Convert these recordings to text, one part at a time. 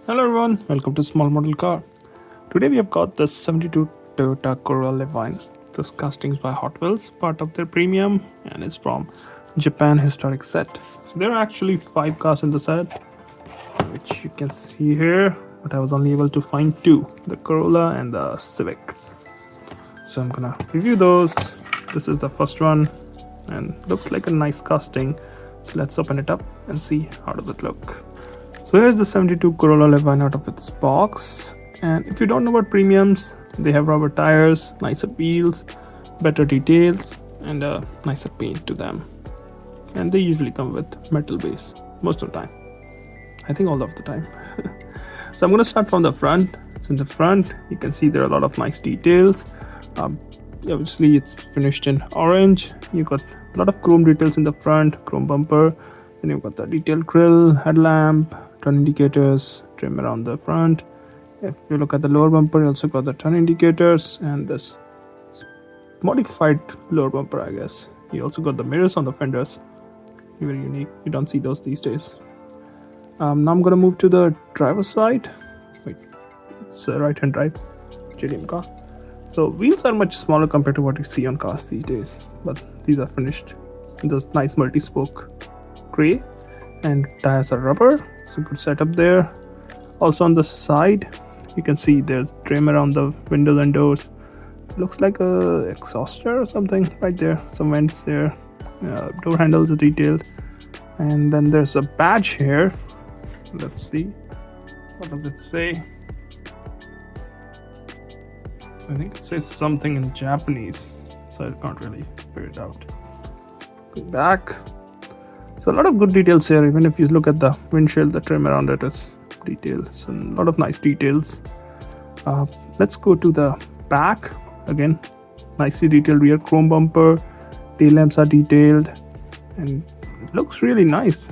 Hello everyone, welcome to Small Model Car. Today we have got the 72 Toyota Corolla Levin. This casting is by Hotwheels, part of their premium, and it's from Japan historic set. So there are actually 5 cars in the set, which you can see here, but I was only able to find 2, the Corolla and the Civic. So I'm gonna review those. This is the first one and looks like a nice casting. So let's open it up and see how does it look. So here's the 72 Corolla Levin out of its box. And if you don't know about premiums, they have rubber tires, nicer wheels, better details, and a nicer paint to them. And they usually come with metal base most of the time. I think all of the time. So I'm going to start from the front. So in the front, you can see there are a lot of nice details. Obviously, it's finished in orange. You got a lot of chrome details in the front, chrome bumper. Then you've got the detailed grille, headlamp, turn indicators, trim around the front. If you look at the lower bumper, you also got the turn indicators and this modified lower bumper, I guess. You also got the mirrors on the fenders. Very unique. You don't see those these days. Now I'm gonna move to the driver's side. Wait, it's a right-hand drive JDM car. So wheels are much smaller compared to what you see on cars these days, but these are finished in this nice multi-spoke gray, and tires are rubber. So good setup there. Also on the side, you can see there's trim around the windows and doors. Looks like a exhauster or something right there. Some vents there. Door handles are detailed, and then there's a badge here. Let's see, what does it say? I think it says something in Japanese, so I can't really figure it out. Going back, so a lot of good details here. Even if you look at the windshield, the trim around it is detailed. So a lot of nice details. Let's go to the back. Again, nicely detailed rear chrome bumper. Tail lamps are detailed, and it looks really nice.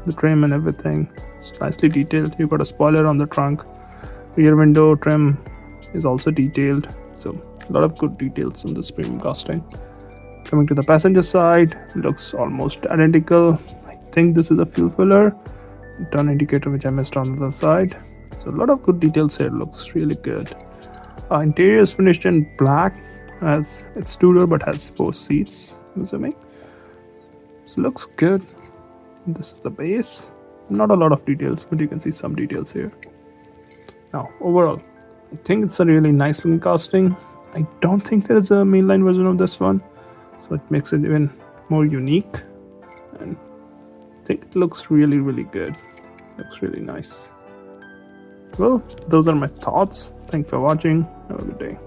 The trim and everything, it's nicely detailed. You got a spoiler on the trunk. Rear window trim is also detailed. So a lot of good details on this premium casting. Coming to the passenger side, looks almost identical. I think this is a fuel filler. Turn indicator, which I missed on the other side. So a lot of good details here. Looks really good. Interior is finished in black, as it's 2-door but has 4 seats, I'm assuming. So looks good. This is the base. Not a lot of details, but you can see some details here. Now overall, I think it's a really nice looking casting. I don't think there is a mainline version of this one, so it makes it even more unique, and I think it looks really good. Looks really nice. Well, those are my thoughts. Thanks for watching. Have a good day.